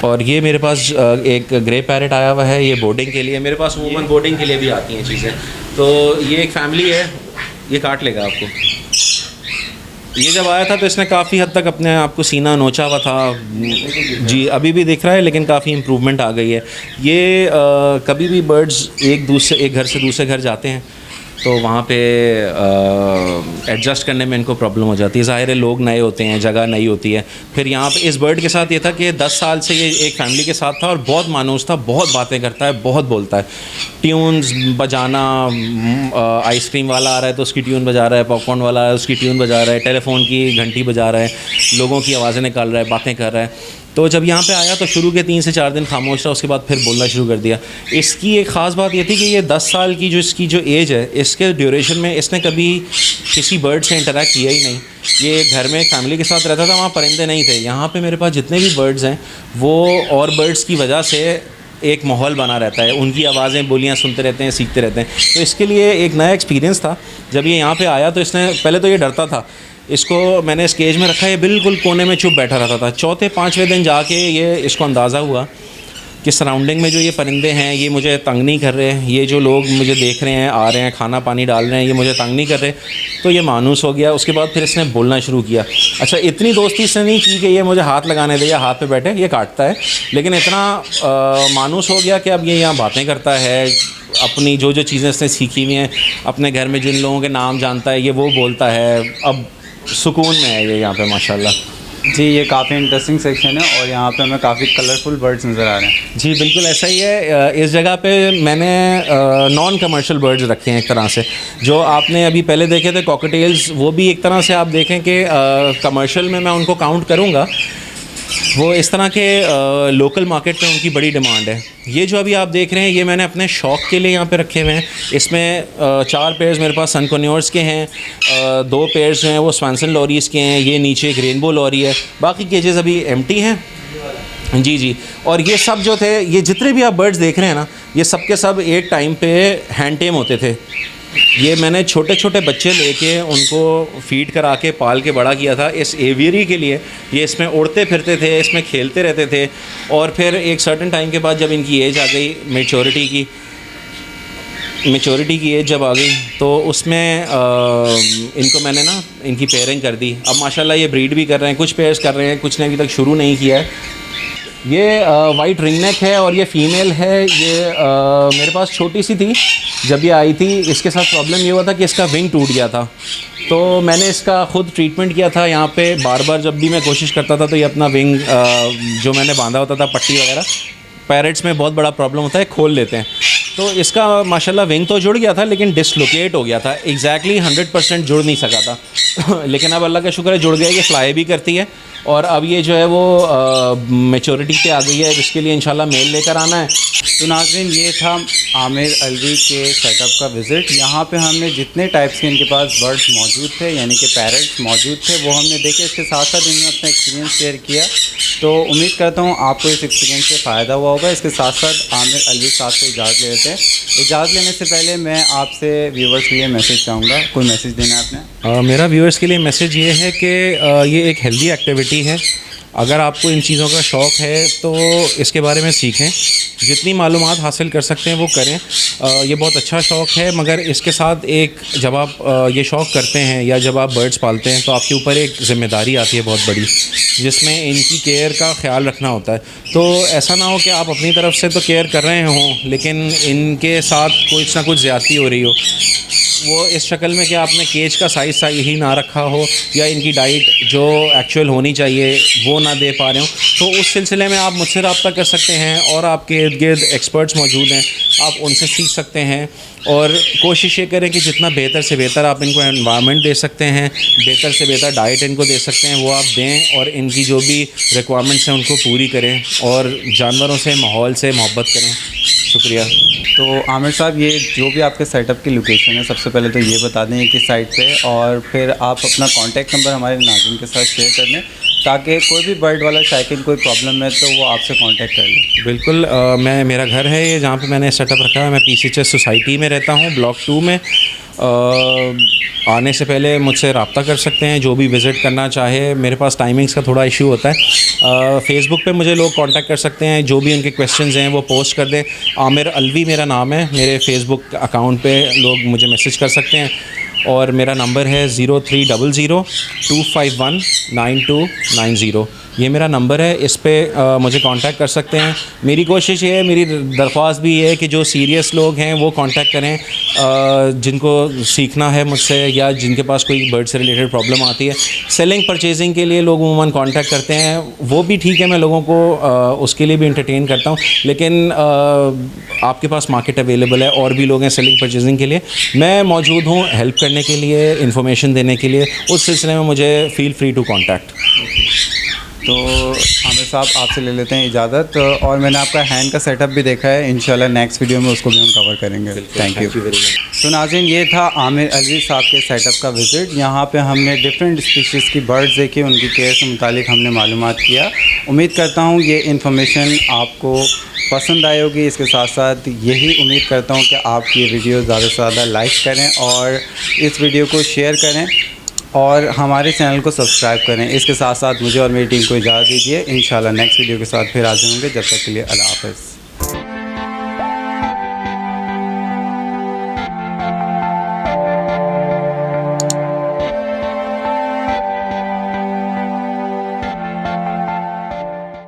और ये मेरे पास एक ग्रे पैरेट आया हुआ है, ये बोर्डिंग के लिए। मेरे पास वूमन बोर्डिंग के लिए भी आती हैं चीज़ें। तो ये एक फैमिली है, ये काट लेगा आपको। ये जब आया था तो इसने काफ़ी हद तक अपने आप को सीना नोचा हुआ था जी, अभी भी दिख रहा है, लेकिन काफ़ी इम्प्रूवमेंट आ गई है। ये कभी भी बर्ड्स एक घर से दूसरे घर जाते हैं तो वहाँ पे एडजस्ट करने में इनको प्रॉब्लम हो जाती है। ज़ाहिर है, लोग नए होते हैं, जगह नई होती है। फिर यहाँ पे इस बर्ड के साथ ये था कि 10 साल से ये एक फैमिली के साथ था और बहुत मानूस था, बहुत बातें करता है, बहुत बोलता है। ट्यून्स बजाना, आइसक्रीम वाला आ रहा है तो उसकी ट्यून बजा रहा है, पॉपकॉर्न वाला है उसकी ट्यून बजा रहा है, टेलीफोन की घंटी बजा रहा है, लोगों की आवाज़ें निकाल रहा है, बातें कर रहा है। तो जब यहाँ पे आया तो शुरू के 3 से 4 दिन खामोश रहा, उसके बाद फिर बोलना शुरू कर दिया। इसकी एक ख़ास बात ये थी कि ये 10 साल की इसकी जो एज है, इसके ड्यूरेशन में इसने कभी किसी बर्ड से इंटरेक्ट किया ही नहीं। ये घर में एक फैमिली के साथ रहता था, वहाँ परिंदे नहीं थे। यहाँ पे मेरे पास जितने भी बर्ड्स हैं वो और बर्ड्स की वजह से एक माहौल बना रहता है, उनकी आवाज़ें, बोलियाँ सुनते रहते हैं, सीखते रहते हैं। तो इसके लिए एक नया एक्सपीरियंस था। जब ये यहाँ पे आया तो इसने पहले तो ये डरता था, इसको मैंने इस केज में रखा, ये बिल्कुल कोने में चुप बैठा रहता था। 4थे-5वें दिन जाके ये इसको अंदाज़ा हुआ कि सराउंडिंग में जो ये परिंदे हैं ये मुझे तंग नहीं कर रहे, ये जो लोग मुझे देख रहे हैं, आ रहे हैं, खाना पानी डाल रहे हैं, ये मुझे तंग नहीं कर रहे। तो ये मानूस हो गया। उसके बाद फिर इसने बोलना शुरू किया। अच्छा, इतनी दोस्ती इसने नहीं की कि ये मुझे हाथ लगाने दे या हाथ पे बैठे, ये काटता है, लेकिन इतना मानूस हो गया कि अब ये यहाँ बातें करता है, अपनी जो चीज़ें इसने सीखी हुई हैं, अपने घर में जिन लोगों के नाम जानता है ये वो बोलता है। अब सुकून में है ये यहाँ पे माशाल्लाह। जी, ये काफ़ी इंटरेस्टिंग सेक्शन है और यहाँ पे हमें काफ़ी कलरफुल बर्ड्स नज़र आ रहे हैं। जी बिल्कुल ऐसा ही है। इस जगह पे मैंने नॉन कमर्शियल बर्ड्स रखे हैं एक तरह से। जो आपने अभी पहले देखे थे कॉकटेल्स, वो भी एक तरह से आप देखें कि कमर्शियल में मैं उनको काउंट करूँगा। वो इस तरह के लोकल मार्केट में उनकी बड़ी डिमांड है। ये जो अभी आप देख रहे हैं, ये मैंने अपने शौक़ के लिए यहाँ पे रखे हुए हैं। इसमें 4 पेयर्स मेरे पास सन कॉन्योर्स के हैं, 2 पेयर्स हैं वो स्वानसन लॉरीज़ के हैं, ये नीचे एक रेनबो लॉरी है, बाकी केजेस अभी एम्प्टी हैं। जी जी। और ये सब जो थे, ये जितने भी आप बर्ड्स देख रहे हैं ना, ये सब के सब एक टाइम पे हैंड टेम होते थे। ये मैंने छोटे छोटे बच्चे लेके उनको फीड करा के पाल के बड़ा किया था इस एवियरी के लिए। ये इसमें उड़ते फिरते थे, इसमें खेलते रहते थे, और फिर एक सर्टेन टाइम के बाद जब इनकी एज आ गई मेच्योरिटी की एज जब आ गई, तो उसमें इनको मैंने ना इनकी पेयरिंग कर दी। अब माशाल्लाह ये ब्रीड भी कर रहे हैं, कुछ पेयर्स कर रहे हैं, कुछ ने अभी तक शुरू नहीं किया है। ये वाइट रिंग नेक है और ये फ़ीमेल है। ये मेरे पास छोटी सी थी जब ये आई थी। इसके साथ प्रॉब्लम ये हुआ था कि इसका विंग टूट गया था, तो मैंने इसका ख़ुद ट्रीटमेंट किया था यहाँ पे। बार बार जब भी मैं कोशिश करता था तो ये अपना विंग जो मैंने बांधा होता था पट्टी वगैरह, पैरेट्स में बहुत बड़ा प्रॉब्लम होता है, खोल लेते हैं। तो इसका माशाल्लाह विंग तो जुड़ गया था, लेकिन डिसलोकेट हो गया था। एग्जैक्टली 100% जुड़ नहीं सका था लेकिन अब अल्लाह का शुक्र है जुड़ गया। ये फ्लाई भी करती है और अब ये जो है वो मैच्योरिटी पे आ गई है। इसके लिए इंशाल्लाह मेल लेकर आना है। तो नाज़रीन, ये था आमिर अलवी के सेटअप का विज़िट। यहाँ पे हमने जितने टाइप्स के इनके पास बर्ड्स मौजूद थे, यानी कि पैरट्स मौजूद थे, वो हमने देखे। इसके साथ साथ इन्होंने अपना एक्सपीरियंस शेयर किया। तो उम्मीद करता हूँ आपको इस एक्सपीरियंस से फ़ायदा हुआ होगा। इसके साथ साथ आमिर अलवी साहब से इजाज़त ले लेते हैं। इजाज़त लेने से पहले मैं आपसे व्यूवर्स के लिए मैसेज चाहूँगा। कोई मैसेज देना है आपने? मेरा व्यूअर्स के लिए मैसेज ये है कि ये एक हेल्दी एक्टिविटी है। अगर आपको इन चीज़ों का शौक़ है तो इसके बारे में सीखें, जितनी मालूमात हासिल कर सकते हैं वो करें। ये बहुत अच्छा शौक़ है, मगर इसके साथ एक जब आप ये शौक़ करते हैं या जब आप बर्ड्स पालते हैं तो आपके ऊपर एक ज़िम्मेदारी आती है बहुत बड़ी, जिसमें इनकी केयर का ख्याल रखना होता है। तो ऐसा ना हो कि आप अपनी तरफ से तो केयर कर रहे हों, लेकिन इनके साथ कुछ ना कुछ ज़्यादती हो रही हो। वो इस शक्ल में कि आपने केज का साइज़ सही ही ना रखा हो, या इनकी डाइट जो एक्चुअल होनी चाहिए वो ना दे पा रहे हो, तो उस सिलसिले में आप मुझसे रब्ता कर सकते हैं। और आपके इर्द गिर्द एक्सपर्ट्स मौजूद हैं, आप उनसे सीख सकते हैं। और कोशिश ये करें कि जितना बेहतर से बेहतर आप इनको एनवायरनमेंट दे सकते हैं, बेहतर से बेहतर डाइट इनको दे सकते हैं, वो आप दें। और इनकी जो भी रिक्वायरमेंट्स हैं उनको पूरी करें, और जानवरों से, माहौल से मोहब्बत करें। शुक्रिया। तो आमिर साहब, ये जो भी आपके सेटअप की लोकेशन है, सबसे पहले तो ये बता दें कि साइट पे, और फिर आप अपना कॉन्टैक्ट नंबर हमारे नाज़रीन के साथ शेयर कर दें, ताकि कोई भी बर्ड वाला शायकीन कोई प्रॉब्लम है तो वो आपसे कांटेक्ट कर ले। बिल्कुल। मेरा घर है ये, जहाँ पे मैंने सेटअप रखा है। मैं PCHS सोसाइटी में रहता हूँ, ब्लॉक 2 में। आने से पहले मुझसे रब्ता कर सकते हैं जो भी विज़िट करना चाहे। मेरे पास टाइमिंग्स का थोड़ा इशू होता है। फेसबुक पे मुझे लोग कांटेक्ट कर सकते हैं, जो भी उनके क्वेश्चंस हैं वो पोस्ट कर दें। आमिर अलवी मेरा नाम है। मेरे फेसबुक अकाउंट पे लोग मुझे मैसेज कर सकते हैं, और मेरा नंबर है 0300 251 9290। ये मेरा नंबर है, इस पे मुझे कांटेक्ट कर सकते हैं। मेरी कोशिश ये है, मेरी दरख्वास्त भी ये है कि जो सीरियस लोग हैं वो कांटेक्ट करें, जिनको सीखना है मुझसे, या जिनके पास कोई बर्ड से रिलेटेड प्रॉब्लम आती है। सेलिंग परचेजिंग के लिए लोग उमूमन कांटेक्ट करते हैं, वो भी ठीक है, मैं लोगों को उसके लिए भी इंटरटेन करता हूँ। लेकिन आपके पास मार्केट अवेलेबल है, और भी लोग हैं सेलिंग परचेजिंग के लिए। मैं मौजूद हूँ हेल्प करने के लिए, इन्फॉर्मेशन देने के लिए। उस सिलसिले में मुझे फ़ील फ्री टू कॉन्टैक्ट। तो आमिर साहब, आपसे ले लेते हैं इजाज़त। और मैंने आपका हैंड का सेटअप भी देखा है, इंशाल्लाह नेक्स्ट वीडियो में उसको भी हम कवर करेंगे। Thank you very much. तो नाज़रीन, ये था आमिर अलवी साहब के सेटअप का विज़िट। यहाँ पे हमने डिफरेंट स्पीशीज़ की बर्ड्स देखी, उनकी केयर से मुतालिक हमने मालूमात किया। उम्मीद करता हूँ ये इन्फॉर्मेशन आपको पसंद आई होगी। इसके साथ साथ यही उम्मीद करता हूँ कि आप ये वीडियो ज़्यादा से ज़्यादा लाइक करें और इस वीडियो को शेयर करें, और हमारे चैनल को सब्सक्राइब करें। इसके साथ साथ मुझे और मेरी टीम को इजाज़त दीजिए। इंशाल्लाह नेक्स्ट वीडियो के साथ फिर हाज़िर होंगे। जब तक के लिए अल्लाह हाफ़िज़।